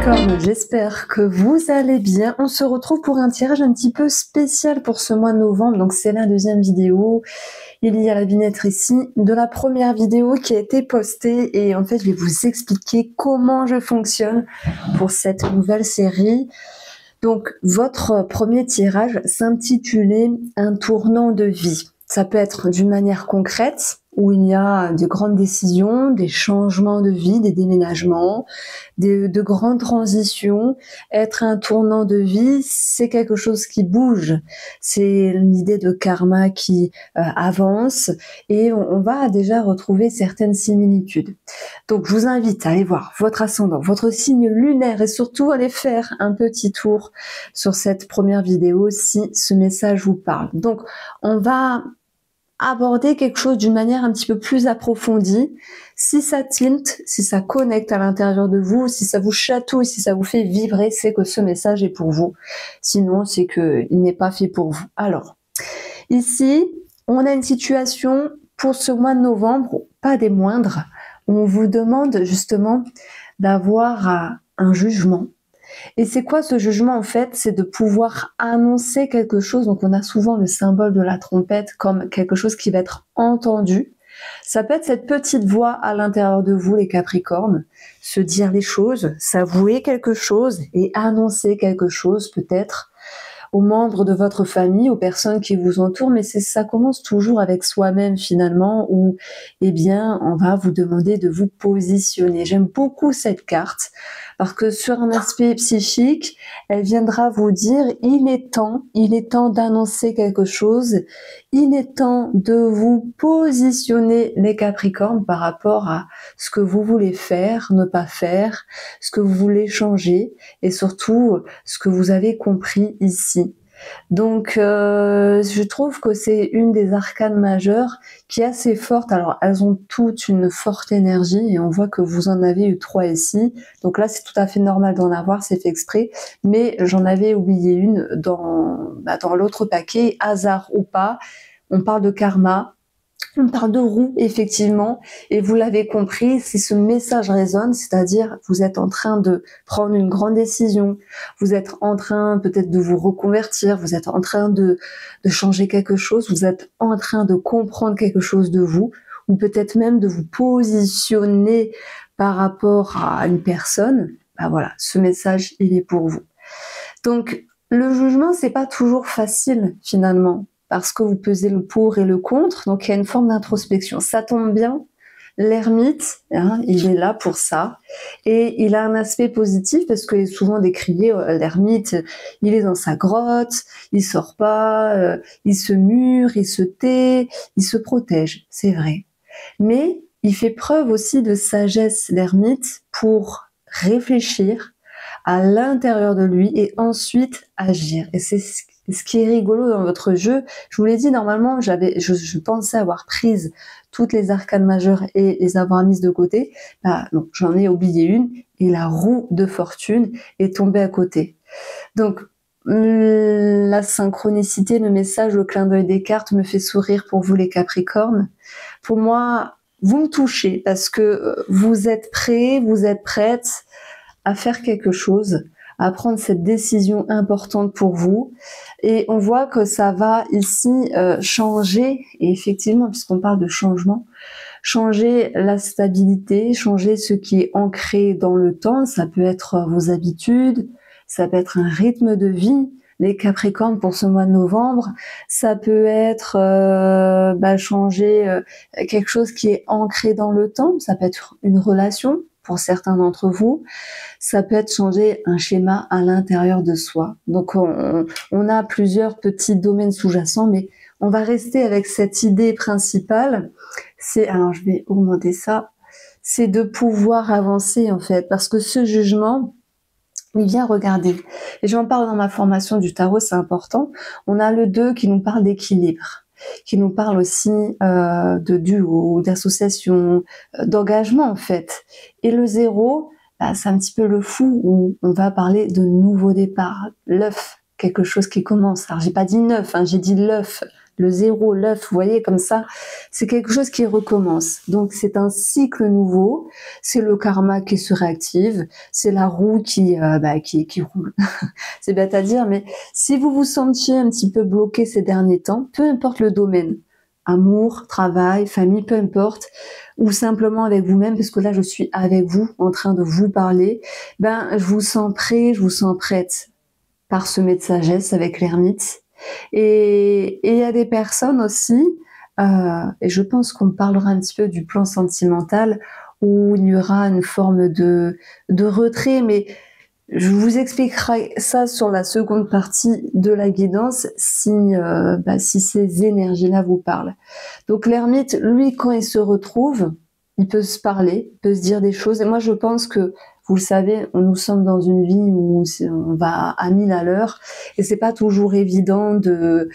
Capricorne, j'espère que vous allez bien. On se retrouve pour un tirage un petit peu spécial pour ce mois de novembre. Donc c'est la deuxième vidéo. Il y a la binetterie ici de la première vidéo qui a été postée. Et en fait, je vais vous expliquer comment je fonctionne pour cette nouvelle série. Donc votre premier tirage s'intitulait Un tournant de vie. Ça peut être d'une manière concrète, où il y a de grandes décisions, des changements de vie, des déménagements, de grandes transitions. Être un tournant de vie, c'est quelque chose qui bouge. C'est l'idée de karma qui avance et on va déjà retrouver certaines similitudes. Donc je vous invite à aller voir votre ascendant, votre signe lunaire et surtout aller faire un petit tour sur cette première vidéo si ce message vous parle. Donc on va aborder quelque chose d'une manière un petit peu plus approfondie. Si ça tilte, si ça connecte à l'intérieur de vous, si ça vous chatouille, si ça vous fait vibrer, c'est que ce message est pour vous. Sinon, c'est qu'il n'est pas fait pour vous. Alors, ici, on a une situation pour ce mois de novembre, pas des moindres. On vous demande justement d'avoir un jugement. Et c'est quoi ce jugement en fait? C'est de pouvoir annoncer quelque chose. Donc on a souvent le symbole de la trompette comme quelque chose qui va être entendu. Ça peut être cette petite voix à l'intérieur de vous, les Capricornes, se dire les choses, s'avouer quelque chose et annoncer quelque chose peut-être aux membres de votre famille, aux personnes qui vous entourent, mais ça commence toujours avec soi-même finalement, où eh bien on va vous demander de vous positionner. J'aime beaucoup cette carte parce que sur un aspect psychique, elle viendra vous dire il est temps d'annoncer quelque chose, il est temps de vous positionner les Capricornes par rapport à ce que vous voulez faire, ne pas faire, ce que vous voulez changer et surtout ce que vous avez compris ici. Donc je trouve que c'est une des arcanes majeures qui est assez forte. Alors elles ont toutes une forte énergie et on voit que vous en avez eu 3 ici. Donc là c'est tout à fait normal d'en avoir, c'est fait exprès. Mais j'en avais oublié une dans l'autre paquet, hasard ou pas. On parle de karma. On parle de roue, effectivement, et vous l'avez compris, si ce message résonne, c'est-à-dire vous êtes en train de prendre une grande décision, vous êtes en train peut-être de vous reconvertir, vous êtes en train de changer quelque chose, vous êtes en train de comprendre quelque chose de vous, ou peut-être même de vous positionner par rapport à une personne, ben voilà, ce message, il est pour vous. Donc, le jugement, c'est pas toujours facile, finalement, parce que vous pesez le pour et le contre, donc il y a une forme d'introspection. Ça tombe bien, l'ermite, hein, il est là pour ça, et il a un aspect positif parce qu'il est souvent décrié, l'ermite, il est dans sa grotte, il sort pas, il se mure, il se tait, il se protège, c'est vrai. Mais il fait preuve aussi de sagesse, l'ermite, pour réfléchir à l'intérieur de lui et ensuite agir. Et c'est ce qui est rigolo dans votre jeu. Je vous l'ai dit, normalement, je pensais avoir prise toutes les arcanes majeures et les avoir mises de côté. Bah, non, j'en ai oublié une et la roue de fortune est tombée à côté. Donc, la synchronicité, le message, le clin d'œil des cartes me fait sourire pour vous les Capricornes. Pour moi, vous me touchez parce que vous êtes prêts, vous êtes prêtes à faire quelque chose, à prendre cette décision importante pour vous. Et on voit que ça va ici changer, et effectivement, puisqu'on parle de changement, changer la stabilité, changer ce qui est ancré dans le temps. Ça peut être vos habitudes, ça peut être un rythme de vie. Les Capricornes pour ce mois de novembre, ça peut être changer quelque chose qui est ancré dans le temps. Ça peut être une relation pour certains d'entre vous. Ça peut être changer un schéma à l'intérieur de soi. Donc on a plusieurs petits domaines sous-jacents, mais on va rester avec cette idée principale. Alors je vais augmenter ça, c'est de pouvoir avancer en fait, parce que ce jugement, il vient regarder. Et j'en parle dans ma formation du tarot, c'est important. On a le 2 qui nous parle d'équilibre, qui nous parle aussi de duo, d'association, d'engagement en fait. Et le 0, c'est un petit peu le fou où on va parler de nouveau départ, l'œuf, quelque chose qui commence. Alors j'ai pas dit neuf, j'ai dit l'œuf, le 0, l'œuf, vous voyez, comme ça, c'est quelque chose qui recommence. Donc, c'est un cycle nouveau, c'est le karma qui se réactive, c'est la roue qui roule. C'est bête à dire, mais si vous vous sentiez un petit peu bloqué ces derniers temps, peu importe le domaine, amour, travail, famille, peu importe, ou simplement avec vous-même, parce que là, je suis avec vous, en train de vous parler, je vous sens prêt, je vous sens prête, parsemée de sagesse avec l'ermite. Et il y a des personnes aussi, et je pense qu'on parlera un petit peu du plan sentimental, où il y aura une forme de retrait, mais je vous expliquerai ça sur la seconde partie de la guidance si ces énergies-là vous parlent. Donc l'ermite, lui, quand il se retrouve, il peut se parler, il peut se dire des choses. Et moi, je pense que, vous le savez, nous sommes dans une vie où on va à 1000 à l'heure et c'est pas toujours évident de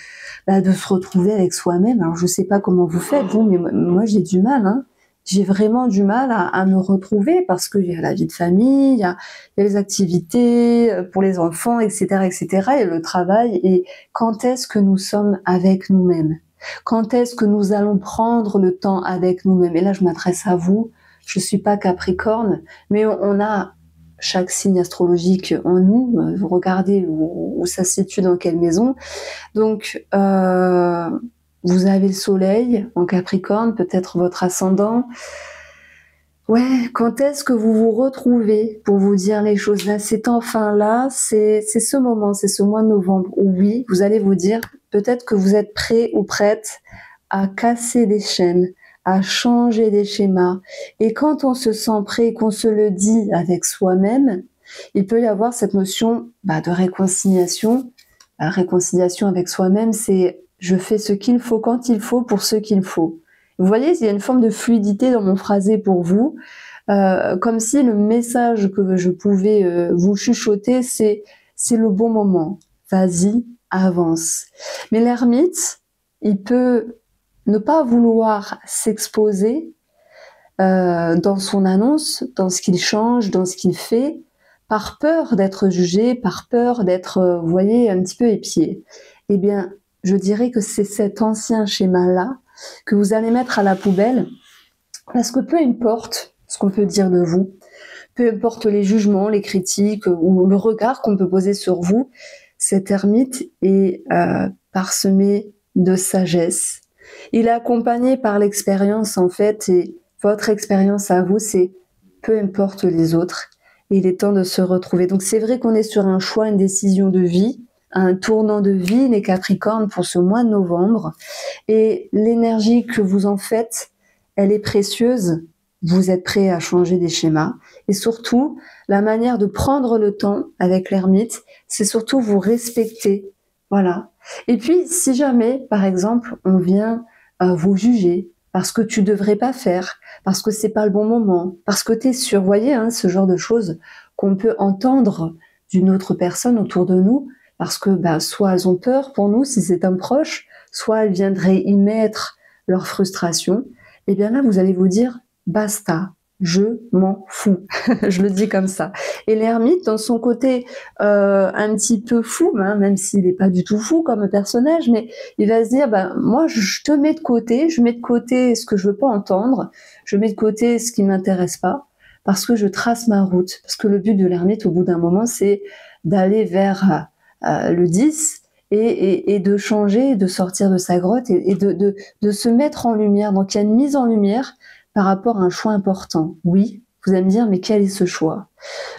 se retrouver avec soi-même. Alors, je sais pas comment vous faites, vous, mais moi, j'ai du mal, hein. J'ai vraiment du mal à me retrouver parce qu'il y a la vie de famille, il y a les activités pour les enfants, etc., etc., et le travail. Et quand est-ce que nous sommes avec nous-mêmes? Quand est-ce que nous allons prendre le temps avec nous-mêmes? Et là, je m'adresse à vous. Je suis pas Capricorne, mais on a chaque signe astrologique en nous. Vous regardez où ça se situe, dans quelle maison. Donc, vous avez le soleil en Capricorne, peut-être votre ascendant. Ouais, quand est-ce que vous vous retrouvez pour vous dire les choses là? C'est enfin là, c'est ce moment, c'est ce mois de novembre où oui, vous allez vous dire, peut-être que vous êtes prêt ou prête à casser des chaînes, à changer des schémas. Et quand on se sent prêt, qu'on se le dit avec soi-même, il peut y avoir cette notion de réconciliation. La réconciliation avec soi-même, c'est je fais ce qu'il faut quand il faut pour ce qu'il faut. Vous voyez, il y a une forme de fluidité dans mon phrasé pour vous, comme si le message que je pouvais vous chuchoter, c'est le bon moment. Vas-y, avance. Mais l'ermite, il peut ne pas vouloir s'exposer dans son annonce, dans ce qu'il change, dans ce qu'il fait, par peur d'être jugé, par peur d'être, vous voyez, un petit peu épié. Eh bien, je dirais que c'est cet ancien schéma-là que vous allez mettre à la poubelle, parce que peu importe ce qu'on peut dire de vous, peu importe les jugements, les critiques ou le regard qu'on peut poser sur vous, cet ermite est parsemé de sagesse. Il est accompagné par l'expérience en fait, et votre expérience à vous, c'est peu importe les autres, il est temps de se retrouver. Donc c'est vrai qu'on est sur un choix, une décision de vie, un tournant de vie, les Capricornes, pour ce mois de novembre. Et l'énergie que vous en faites, elle est précieuse. Vous êtes prêt à changer des schémas. Et surtout, la manière de prendre le temps avec l'ermite, c'est surtout vous respecter. Voilà. Et puis, si jamais, par exemple, on vient vous juger parce que tu devrais pas faire, parce que c'est pas le bon moment, parce que t'es sûr, vous voyez, hein, ce genre de choses qu'on peut entendre d'une autre personne autour de nous, parce que soit elles ont peur pour nous si c'est un proche, soit elles viendraient y mettre leur frustration. Et bien là, vous allez vous dire, basta, je m'en fous. Je le dis comme ça. Et l'ermite, dans son côté un petit peu fou, hein, même s'il n'est pas du tout fou comme personnage, mais il va se dire, moi, je te mets de côté, je mets de côté ce que je veux pas entendre, je mets de côté ce qui m'intéresse pas, parce que je trace ma route. Parce que le but de l'ermite, au bout d'un moment, c'est d'aller vers le 10 et de changer, de sortir de sa grotte et de se mettre en lumière. Donc il y a une mise en lumière par rapport à un choix important. Oui, vous allez me dire, mais quel est ce choix?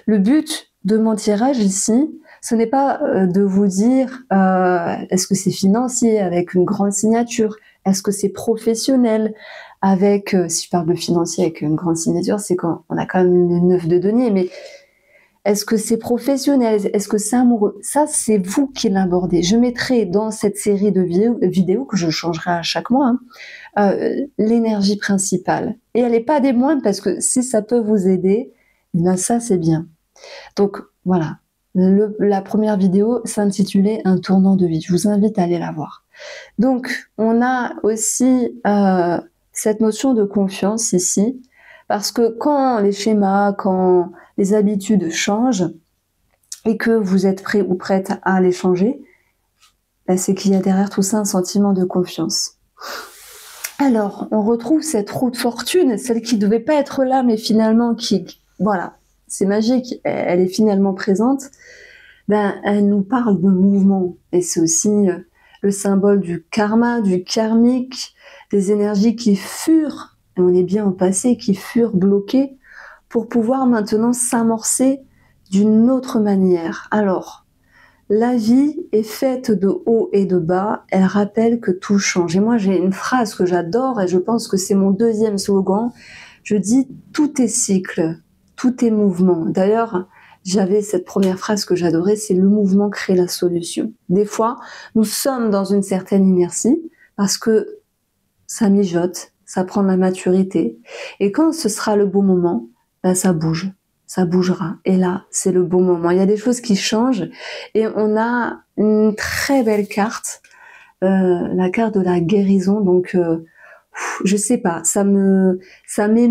Le but de mon tirage ici, ce n'est pas de vous dire est-ce que c'est financier avec une grande signature, est-ce que c'est professionnel avec, si je parle de financier avec une grande signature, c'est quand on a quand même une 9 de denier, mais est-ce que c'est professionnel? Est-ce que c'est amoureux? Ça, c'est vous qui l'abordez. Je mettrai dans cette série de vidéos que je changerai à chaque mois, l'énergie principale. Et elle n'est pas des moindres parce que si ça peut vous aider, ça, c'est bien. Donc, voilà. La première vidéo s'intitulait « Un tournant de vie ». Je vous invite à aller la voir. Donc, on a aussi cette notion de confiance ici, parce que quand les schémas, quand les habitudes changent et que vous êtes prêt ou prête à les changer, ben, c'est qu'il y a derrière tout ça un sentiment de confiance. Alors, on retrouve cette roue de fortune, celle qui ne devait pas être là, mais finalement voilà, c'est magique, elle est finalement présente. Ben, elle nous parle de mouvement, et c'est aussi le symbole du karma, du karmique, des énergies qui furent, et on est bien au passé, qui furent bloquées pour pouvoir maintenant s'amorcer d'une autre manière. Alors, la vie est faite de haut et de bas, elle rappelle que tout change. Et moi, j'ai une phrase que j'adore et je pense que c'est mon deuxième slogan. Je dis « tout est cycle, tout est mouvement ». D'ailleurs, j'avais cette première phrase que j'adorais, c'est « le mouvement crée la solution ». Des fois, nous sommes dans une certaine inertie parce que ça mijote, ça prend de la maturité. Et quand ce sera le bon moment, ben ça bouge. Ça bougera. Et là, c'est le bon moment. Il y a des choses qui changent et on a une très belle carte, la carte de la guérison. Donc, je sais pas, ça m'émeut.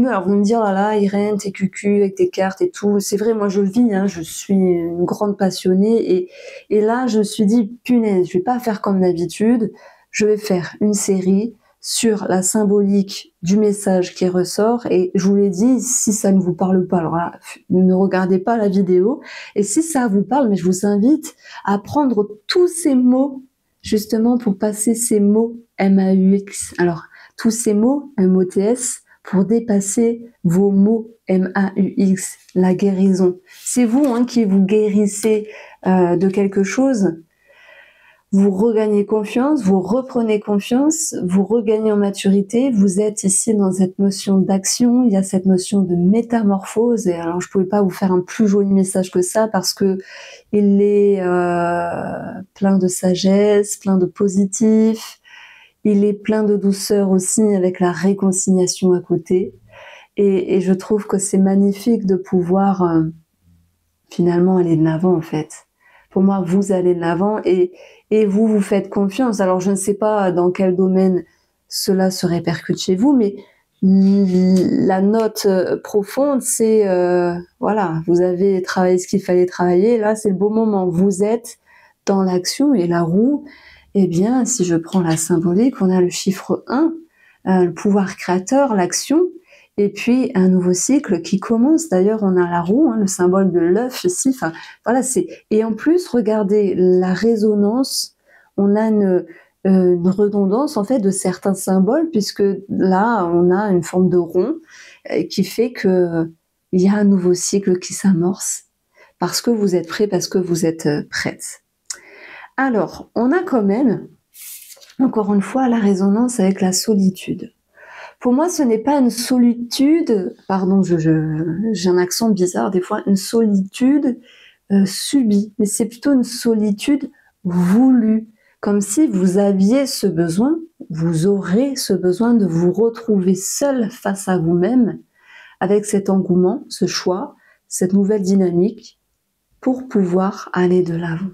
Alors, vous me dire, oh là là, Irène, t'es cucu avec tes cartes et tout. C'est vrai, moi, je vis, hein, je suis une grande passionnée et là, je me suis dit, punaise, je vais pas faire comme d'habitude. Je vais faire une série sur la symbolique du message qui ressort et je vous l'ai dit, si ça ne vous parle pas, alors là, ne regardez pas la vidéo et si ça vous parle, mais je vous invite à prendre tous ces mots justement pour passer ces mots MAUX. Alors, tous ces mots MOTS pour dépasser vos mots MAUX, la guérison. C'est vous qui vous guérissez de quelque chose. Vous regagnez confiance, vous reprenez confiance, vous regagnez en maturité, vous êtes ici dans cette notion d'action, il y a cette notion de métamorphose, et alors je pouvais pas vous faire un plus joli message que ça parce que il est plein de sagesse, plein de positif, il est plein de douceur aussi avec la réconciliation à côté, et je trouve que c'est magnifique de pouvoir finalement aller de l'avant en fait. Pour moi, vous allez de l'avant et vous faites confiance. Alors, je ne sais pas dans quel domaine cela se répercute chez vous, mais la note profonde, c'est voilà, vous avez travaillé ce qu'il fallait travailler. Là, c'est le bon moment. Vous êtes dans l'action et la roue. Eh bien, si je prends la symbolique, on a le chiffre 1, le pouvoir créateur, l'action. Et puis un nouveau cycle qui commence. D'ailleurs, on a la roue, le symbole de l'œuf ici. Enfin, voilà, et en plus, regardez la résonance. On a une redondance en fait de certains symboles, puisque là, on a une forme de rond qui fait que il y a un nouveau cycle qui s'amorce parce que vous êtes prêts, parce que vous êtes prêtes. Alors, on a quand même, encore une fois, la résonance avec la solitude. Pour moi, ce n'est pas une solitude, pardon, j'ai un accent bizarre des fois, une solitude subie, mais c'est plutôt une solitude voulue, comme si vous aviez ce besoin, vous aurez ce besoin de vous retrouver seul face à vous-même, avec cet engouement, ce choix, cette nouvelle dynamique, pour pouvoir aller de l'avant.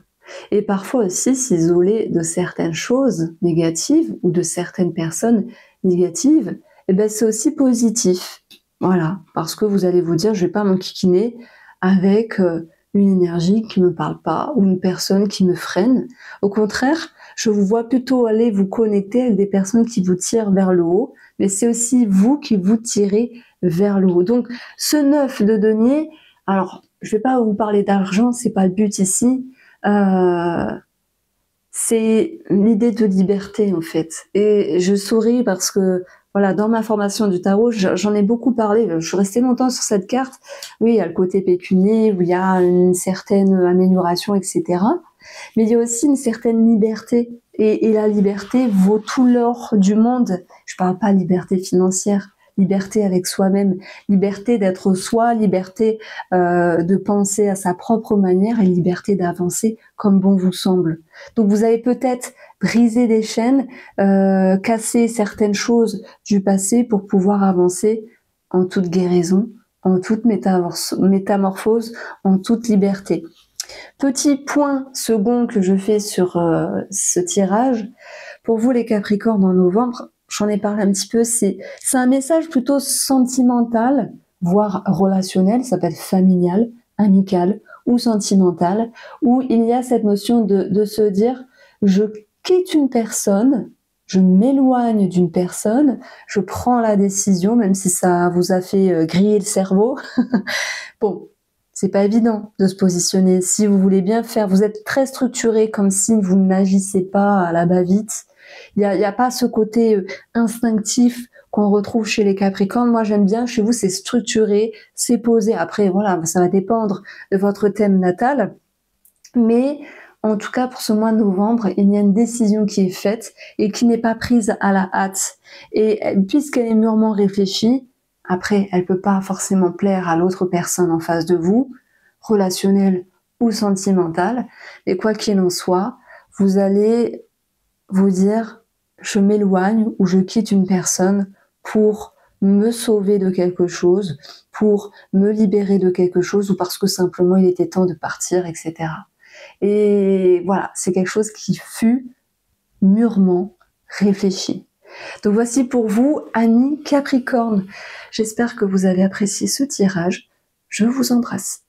Et parfois aussi s'isoler de certaines choses négatives ou de certaines personnes négatives, eh ben c'est aussi positif. Voilà, parce que vous allez vous dire, je vais pas m'enquiquiner avec une énergie qui me parle pas ou une personne qui me freine. Au contraire, je vous vois plutôt aller vous connecter avec des personnes qui vous tirent vers le haut, mais c'est aussi vous qui vous tirez vers le haut. Donc, ce 9 de denier, alors, je vais pas vous parler d'argent, c'est pas le but ici. C'est l'idée de liberté en fait. Et je souris parce que voilà, dans ma formation du tarot, j'en ai beaucoup parlé. Je suis restée longtemps sur cette carte. Oui, il y a le côté pécunier où il y a une certaine amélioration, etc. Mais il y a aussi une certaine liberté. Et la liberté vaut tout l'or du monde. Je parle pas liberté financière. Liberté avec soi-même, liberté d'être soi, liberté de penser à sa propre manière et liberté d'avancer comme bon vous semble. Donc vous avez peut-être brisé des chaînes, cassé certaines choses du passé pour pouvoir avancer en toute guérison, en toute métamorphose, en toute liberté. Petit point second que je fais sur ce tirage, pour vous les Capricornes en novembre, j'en ai parlé un petit peu, c'est un message plutôt sentimental, voire relationnel, ça peut être familial, amical ou sentimental, où il y a cette notion de se dire je quitte une personne, je m'éloigne d'une personne, je prends la décision, même si ça vous a fait griller le cerveau. Bon, c'est pas évident de se positionner. Si vous voulez bien faire, vous êtes très structuré comme si vous n'agissez pas à la va-vite. Il y a pas ce côté instinctif qu'on retrouve chez les Capricornes. Moi, j'aime bien. Chez vous, c'est structuré, c'est posé. Après, voilà, ça va dépendre de votre thème natal. Mais en tout cas, pour ce mois de novembre, il y a une décision qui est faite et qui n'est pas prise à la hâte. Et puisqu'elle est mûrement réfléchie, après, elle peut pas forcément plaire à l'autre personne en face de vous, relationnelle ou sentimentale. Mais quoi qu'il en soit, vous allez vous dire, je m'éloigne ou je quitte une personne pour me sauver de quelque chose, pour me libérer de quelque chose ou parce que simplement il était temps de partir, etc. Et voilà, c'est quelque chose qui fut mûrement réfléchi. Donc voici pour vous, amis Capricorne. J'espère que vous avez apprécié ce tirage. Je vous embrasse.